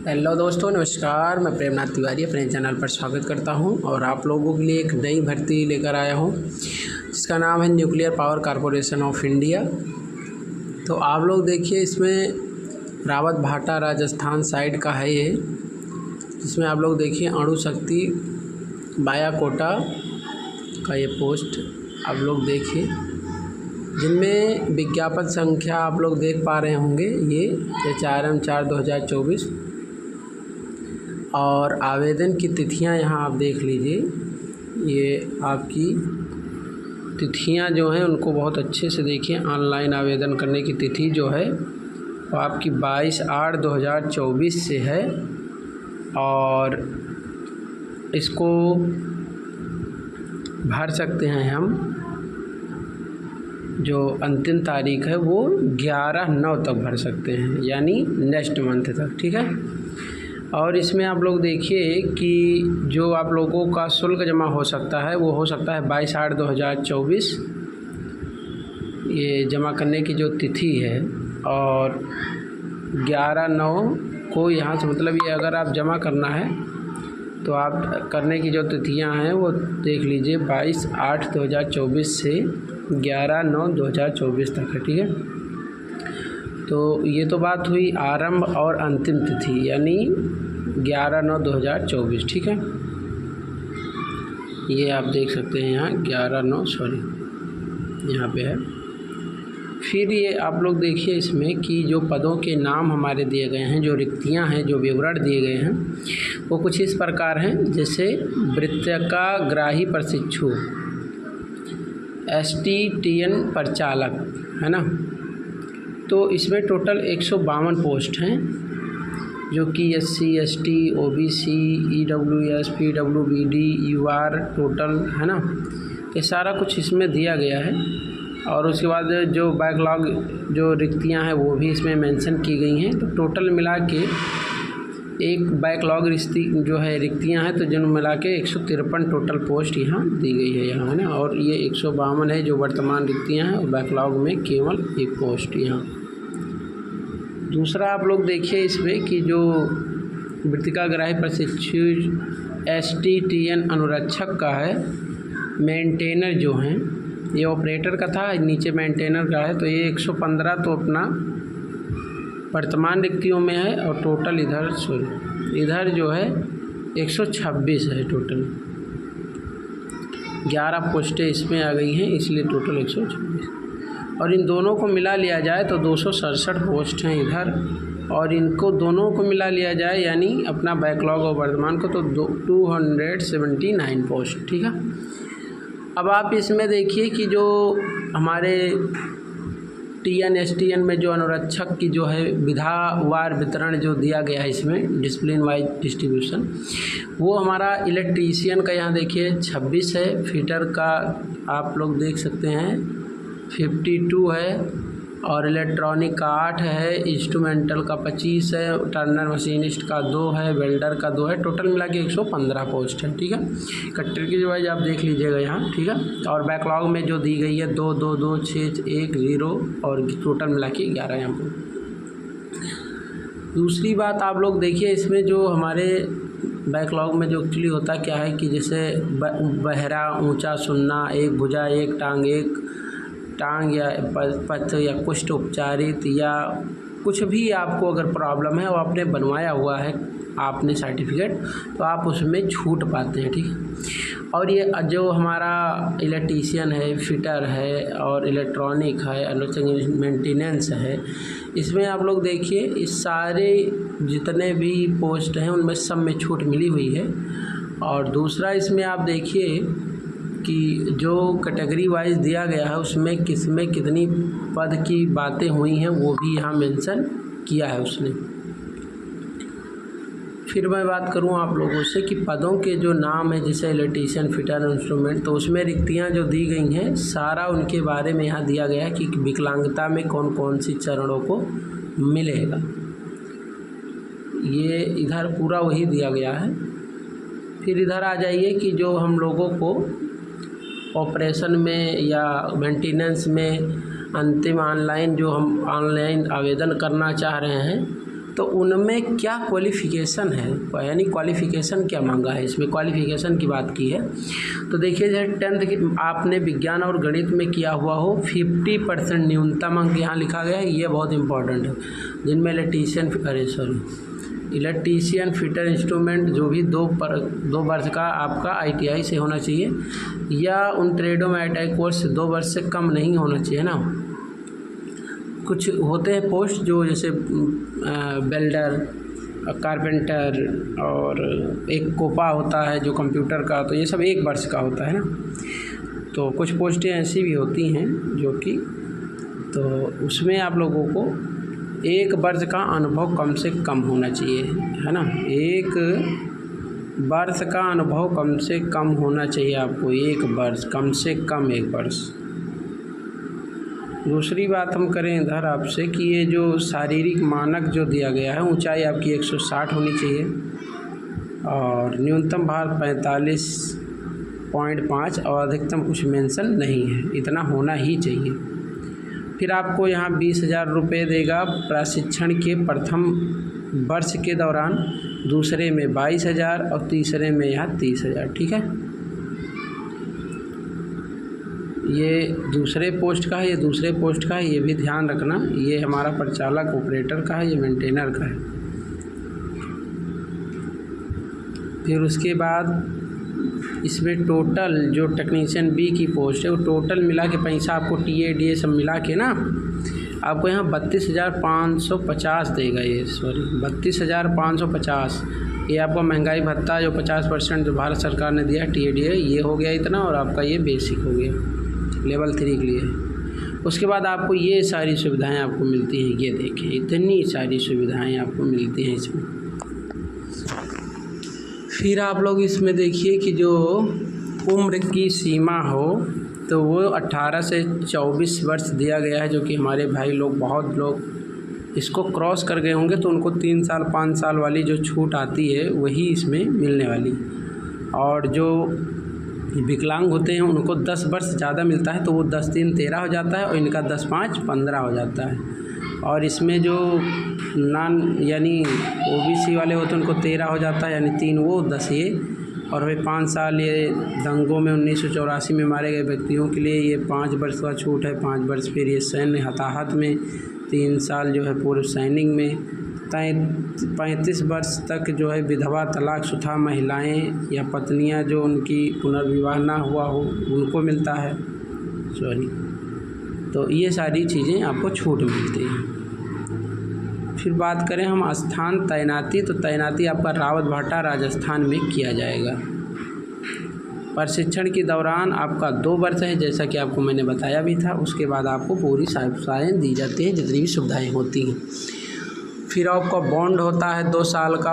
Hello दोस्तों, नमस्कार। मैं प्रेमनाथ तिवारी अपने चैनल पर स्वागत करता हूं और आप लोगों के लिए एक नई भर्ती लेकर आया हूं जिसका नाम है nuclear power corporation of India. तो आप लोग देखिए, इसमें रावत भाटा राजस्थान साइड का है ये, जिसमें आप लोग देखिए अणु शक्ति बाया कोटा का ये पोस्ट आप लोग देखिए, जिनमें विज्ञापन संख्या आप लोग देख पा रहे होंगे ये HRM-4/2024 और आवेदन की तिथियां यहाँ आप देख लीजिए। ये आपकी तिथियां जो हैं उनको बहुत अच्छे से देखिए। ऑनलाइन आवेदन करने की तिथि जो है वो आपकी 22/8/2024 से है और इसको भर सकते हैं हम। जो अंतिम तारीख है वो 11/9 तक भर सकते हैं, यानी नेक्स्ट मंथ तक, ठीक है। और इसमें आप लोग देखिए कि जो आप लोगों का शुल्क जमा हो सकता है वो हो सकता है 22/8/2024, ये जमा करने की जो तिथि है, और 11/9 को यहाँ से, मतलब ये अगर आप जमा करना है तो आप करने की जो तिथियां हैं वो देख लीजिए 22/8/2024 से 11/9/2024 तक है, ठीक है। तो ये तो बात हुई आरंभ और अंतिम तिथि, यानी 11/9/2024, ठीक है। ये आप देख सकते हैं यहाँ 11/9 यहाँ पे है। फिर ये आप लोग देखिए इसमें कि जो पदों के नाम हमारे दिए गए हैं, जो रिक्तियां हैं, जो विवरण दिए गए हैं वो कुछ इस प्रकार हैं। जैसे वृत्तिकाग्राही प्रशिक्षु, STTN परिचालक, है ना। तो इसमें टोटल 152 पोस्ट हैं, जो कि SC, ST, OBC, EWS, PWBD, UR total, है ना। ये सारा कुछ इसमें दिया गया है। और उसके बाद जो बैकलॉग जो रिक्तियां हैं वो भी इसमें मेंशन की गई हैं। तो टोटल मिला के एक बैकलॉग जो है रिक्तियां हैं, तो जिन मिला के 153 टोटल पोस्ट यहाँ दी गई है यहाँ, है ना। और ये 152 है जो वर्तमान रिक्तियां हैं, और बैकलॉग में केवल एक पोस्ट यहाँ। दूसरा आप लोग देखिए इसमें कि जो वृत्तिकाग्राही प्रशिक्षु STTN अनुरक्षक का है, मेंटेनर जो हैं, ये ऑपरेटर का था, नीचे मेंटेनर का है। तो ये 115 तो अपना वर्तमान रिक्तियों में है, और टोटल इधर जो है 126 है टोटल। 11 पोस्टें इसमें आ गई हैं, इसलिए टोटल 126। और इन दोनों को मिला लिया जाए तो 267 पोस्ट हैं इधर, और इनको दोनों को मिला लिया जाए यानी अपना बैकलॉग और वर्तमान को, तो 279 पोस्ट, ठीक है। अब आप इसमें देखिए कि जो हमारे TN STN में जो अनुरक्षक की जो है विधावार वितरण जो दिया गया है इसमें, डिसिप्लिन वाइज डिस्ट्रीब्यूशन, वो हमारा इलेक्ट्रीशियन का यहाँ देखिए 26 है, फिटर का आप लोग देख सकते हैं 52 है, और इलेक्ट्रॉनिक का 8 है, इंस्ट्रूमेंटल का 25 है, टर्नर मशीनिस्ट का 2 है, वेल्डर का 2 है। टोटल मिला के 115 पोस्ट है, ठीक है। कट्टर की जो वाइज आप देख लीजिएगा यहाँ, ठीक है। और बैकलॉग में जो दी गई है 2 2 2 6 1 0, और टोटल मिला के 11 यहाँ पर। दूसरी बात आप लोग देखिए इसमें जो हमारे बैकलॉग में जो एक्चुअली होता क्या है कि जैसे बहरा, ऊँचा सुनना, एक भुजा, एक टांग या पथ या कुष्ठ उपचारित, या कुछ भी आपको अगर प्रॉब्लम है और आपने बनवाया हुआ है आपने सर्टिफिकेट, तो आप उसमें छूट पाते हैं, ठीक है। और ये जो हमारा इलेक्ट्रीशियन है, फिटर है, और इलेक्ट्रॉनिक है, मेंटेनेंस है, इसमें आप लोग देखिए इस सारे जितने भी पोस्ट हैं उनमें सब में छूट मिली हुई है। और दूसरा इसमें आप देखिए कि जो कैटेगरी वाइज दिया गया है उसमें किसमें कितनी पद की बातें हुई हैं वो भी यहाँ मेंशन किया है उसने। फिर मैं बात करूँ आप लोगों से कि पदों के जो नाम है, जैसे इलेक्ट्रीशियन, फिटर, इंस्ट्रूमेंट, तो उसमें रिक्तियाँ जो दी गई हैं सारा उनके बारे में यहाँ दिया गया है कि विकलांगता में कौन कौन सी चरणों को मिलेगा। ये इधर पूरा वही दिया गया है। फिर इधर आ जाइए कि जो हम लोगों को ऑपरेशन में या मेंटेनेंस में अंतिम ऑनलाइन जो हम ऑनलाइन आवेदन करना चाह रहे हैं तो उनमें क्या क्वालिफ़िकेशन है, यानी क्वालिफ़िकेशन क्या मांगा है, इसमें क्वालिफ़िकेशन की बात की है। तो देखिए जैसे 10th की आपने विज्ञान और गणित में किया हुआ हो 50% न्यूनतम अंक यहाँ लिखा गया है, ये बहुत इंपॉर्टेंट है। जिनमें इलेक्ट्रीशियन फिटर इंस्ट्रूमेंट जो भी 2 वर्ष का आपका ITI से होना चाहिए, या उन ट्रेडों में ITI कोर्स 2 वर्ष से कम नहीं होना चाहिए ना। कुछ होते हैं पोस्ट जो जैसे वेल्डर, कारपेंटर और एक कोपा होता है जो कंप्यूटर का, तो ये सब 1 वर्ष का होता है ना। तो कुछ पोस्टें ऐसी भी होती हैं जो कि, तो उसमें आप लोगों को 1 वर्ष का अनुभव कम से कम होना चाहिए, है ना। 1 वर्ष का अनुभव कम से कम होना चाहिए आपको, 1 वर्ष, कम से कम 1 वर्ष। दूसरी बात हम करें इधर आपसे कि ये जो शारीरिक मानक जो दिया गया है, ऊंचाई आपकी 160 होनी चाहिए और न्यूनतम भार 45.5 और अधिकतम कुछ मेंशन नहीं है, इतना होना ही चाहिए। फिर आपको यहाँ 20,000 रुपये देगा प्रशिक्षण के प्रथम वर्ष के दौरान, दूसरे में 22,000 और तीसरे में यहाँ 30,000, ठीक है। ये दूसरे पोस्ट का है, ये दूसरे पोस्ट का है, ये भी ध्यान रखना। ये हमारा परिचालक ऑपरेटर का है, ये मेंटेनर का है। फिर उसके बाद इसमें टोटल जो टेक्नीशियन बी की पोस्ट है वो टोटल मिला के पैसा आपको TA DA सब मिला के ना आपको यहाँ 32,550 देगा। ये 32,550 ये आपको महंगाई भत्ता जो 50% जो भारत सरकार ने दिया TA DA, ये हो गया इतना, और आपका ये बेसिक हो गया लेवल 3 के लिए। उसके बाद आपको ये सारी सुविधाएं आपको मिलती हैं, ये देखिए इतनी सारी सुविधाएं आपको मिलती हैं इसमें। फिर आप लोग इसमें देखिए कि जो उम्र की सीमा हो तो वो 18 से 24 वर्ष दिया गया है, जो कि हमारे भाई लोग बहुत लोग इसको क्रॉस कर गए होंगे, तो उनको 3 साल 5 साल वाली जो छूट आती है वही इसमें मिलने वाली। और जो विकलांग होते हैं उनको 10 वर्ष ज़्यादा मिलता है, तो वो 10 3 13 हो जाता है और इनका 10 5 15 हो जाता है। और इसमें जो यानी OBC वाले होते हैं उनको 13 हो जाता है, यानी 3 वो 10 ये। और भाई 5 साल ये दंगों में 1984 में मारे गए व्यक्तियों के लिए ये 5 वर्ष का छूट है, 5 वर्ष। फिर ये सैन्य हताहत में 3 साल जो है पूर्व सैनिक में, 35 वर्ष तक जो है विधवा, तलाकशुदा महिलाएं या पत्नियां जो उनकी पुनर्विवाह ना हुआ हो उनको मिलता है, तो ये सारी चीज़ें आपको छूट मिलती हैं। फिर बात करें हम स्थान तैनाती, तो तैनाती आपका रावतभाटा राजस्थान में किया जाएगा। प्रशिक्षण के दौरान आपका 2 वर्ष है, जैसा कि आपको मैंने बताया भी था। उसके बाद आपको पूरी सुविधाएँ दी जाती हैं, जितनी भी सुविधाएँ होती हैं। फिर आपका बॉन्ड होता है 2 साल का।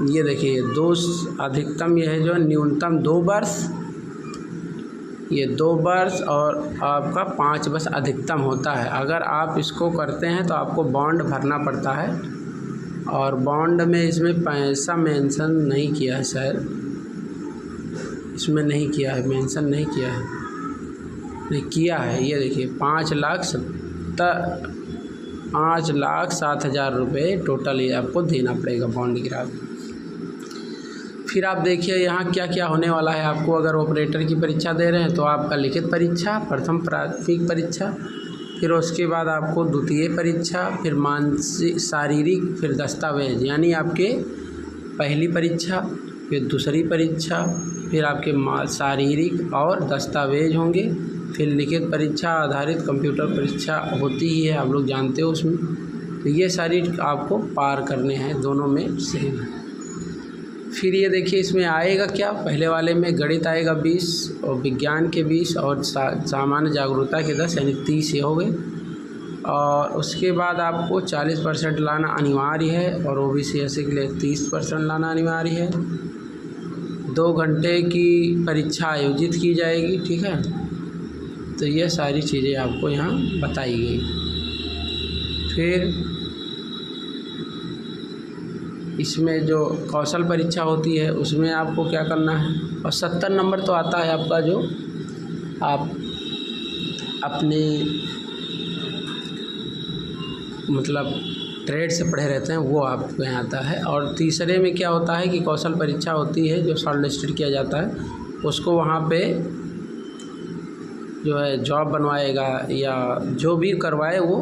ये देखिए 2 अधिकतम, ये है जो न्यूनतम 2 वर्ष, ये 2 वर्ष और आपका 5 वर्ष अधिकतम होता है। अगर आप इसको करते हैं तो आपको बॉन्ड भरना पड़ता है, और बॉन्ड में इसमें पैसा मेंशन नहीं किया है, शायद इसमें नहीं किया है, मेंशन नहीं किया है, नहीं किया है। ये देखिए 5,07,000 रुपये टोटल ये आपको देना पड़ेगा बॉन्ड गिरा। फिर आप देखिए यहाँ क्या क्या होने वाला है आपको। अगर ऑपरेटर की परीक्षा दे रहे हैं तो आपका लिखित परीक्षा, प्रथम प्राथमिक परीक्षा, फिर उसके बाद आपको द्वितीय परीक्षा, फिर मानसिक शारीरिक, फिर दस्तावेज, यानी आपके पहली परीक्षा, फिर दूसरी परीक्षा, फिर आपके शारीरिक और दस्तावेज होंगे, फिर लिखित परीक्षा आधारित कंप्यूटर परीक्षा होती ही है, आप लोग जानते हो उसमें। तो ये सारी आपको पार करने हैं, दोनों में सेम है। फिर ये देखिए इसमें आएगा क्या, पहले वाले में गणित आएगा 20 और विज्ञान के 20 और सामान्य जागरूकता के 10, यानी 30 ये हो गए। और उसके बाद आपको 40% लाना अनिवार्य है, और OBC SC के लिए 30% लाना अनिवार्य है। 2 घंटे की परीक्षा आयोजित की जाएगी, ठीक है। तो ये सारी चीज़ें आपको यहाँ बताई गई। फिर इसमें जो कौशल परीक्षा होती है उसमें आपको क्या करना है, और 70 नंबर तो आता है आपका, जो आप अपने मतलब ट्रेड से पढ़े रहते हैं वो आपको यहाँ आता है। और तीसरे में क्या होता है कि कौशल परीक्षा होती है जो शॉर्ट लिस्टेड किया जाता है, उसको वहाँ पे जो है जॉब बनवाएगा या जो भी करवाए वो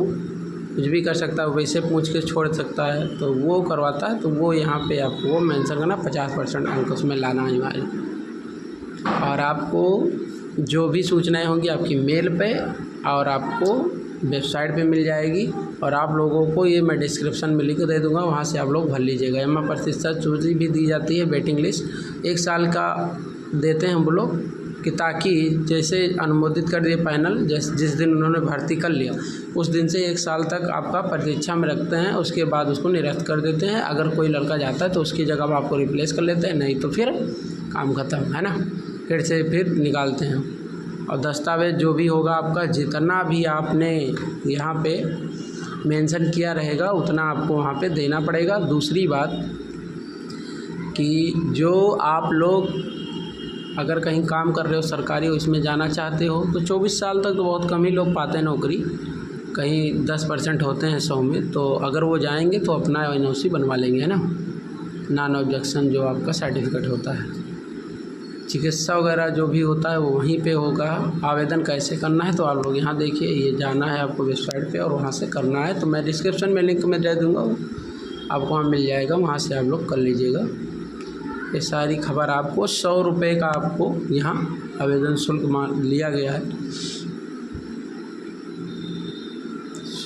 कुछ भी कर सकता है, वैसे पूछ के छोड़ सकता है, तो वो करवाता है। तो वो यहाँ पे आपको मेंशन करना 50% अंक उसमें लाना अनिवार्य। और आपको जो भी सूचनाएं होंगी आपकी मेल पे और आपको वेबसाइट पे मिल जाएगी। और आप लोगों को ये मैं डिस्क्रिप्शन में लिख दे दूँगा, वहाँ से आप लोग भर लीजिएगा। एम प्रतिशत सूची भी दी जाती है, वेटिंग लिस्ट 1 साल का देते हैं हम लोग कि ताकि जैसे अनुमोदित कर दिए पैनल, जिस दिन उन्होंने भर्ती कर लिया उस दिन से 1 साल तक आपका प्रतीक्षा में रखते हैं, उसके बाद उसको निरस्त कर देते हैं। अगर कोई लड़का जाता है तो उसकी जगह आपको रिप्लेस कर लेते हैं, नहीं तो फिर काम ख़त्म, है ना, फिर से फिर निकालते हैं। और दस्तावेज़ जो भी होगा आपका, जितना भी आपने यहाँ पे मेंशन किया रहेगा उतना आपको वहाँ पे देना पड़ेगा। दूसरी बात कि जो आप लोग अगर कहीं काम कर रहे हो सरकारी उसमें जाना चाहते हो तो 24 साल तक तो बहुत कम ही लोग पाते हैं नौकरी, कहीं 10% होते हैं 100 में। तो अगर वो जाएंगे तो अपना NOC बनवा लेंगे, है ना, नॉन ऑब्जेक्शन जो आपका सर्टिफिकेट होता है। चिकित्सा वगैरह जो भी होता है वो वहीं पे होगा। आवेदन कैसे करना है तो आप लोग यहाँ देखिए, ये जाना है आपको वेबसाइट पे और वहाँ से करना है। तो मैं डिस्क्रिप्शन में लिंक में दे दूँगा, आपको वहाँ मिल जाएगा, वहाँ से आप लोग कर लीजिएगा। ये सारी खबर आपको 100 रुपये का आपको यहाँ आवेदन शुल्क लिया गया है।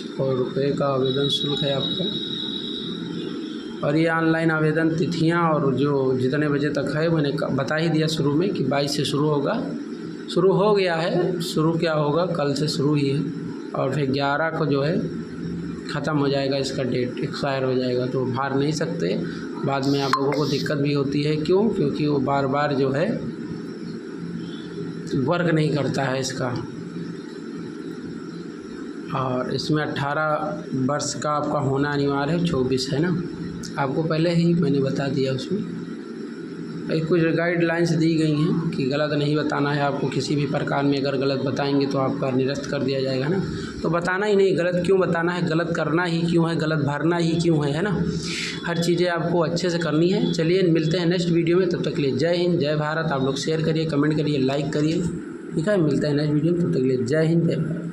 100 रुपये का आवेदन शुल्क है आपका। और ये ऑनलाइन आवेदन तिथियां और जो जितने बजे तक है मैंने बता ही दिया शुरू में कि 22 से शुरू होगा, शुरू हो गया है। शुरू क्या होगा, कल से शुरू ही है और फिर 11 को जो है ख़त्म हो जाएगा, इसका डेट एक्सपायर हो जाएगा। तो भर नहीं सकते, बाद में आप लोगों को दिक्कत भी होती है। क्यों? क्योंकि वो बार बार जो है वर्क नहीं करता है इसका। और इसमें 18 वर्ष का आपका होना अनिवार्य है, 24 है ना, आपको पहले ही मैंने बता दिया। उसमें कुछ गाइडलाइंस दी गई हैं कि गलत नहीं बताना है आपको किसी भी प्रकार में। अगर गलत बताएंगे तो आपका निरस्त कर दिया जाएगा ना, तो बताना ही नहीं। गलत क्यों बताना है, गलत करना ही क्यों है, गलत भरना ही क्यों है ना, हर चीज़ें आपको अच्छे से करनी है। चलिए मिलते हैं नेक्स्ट वीडियो में, तब तक के लिए जय हिंद जय भारत। आप लोग शेयर करिए, कमेंट करिए, लाइक करिए, ठीक है। मिलते हैं नेक्स्ट वीडियो में, तब तक के लिए जय हिंद जय भारत।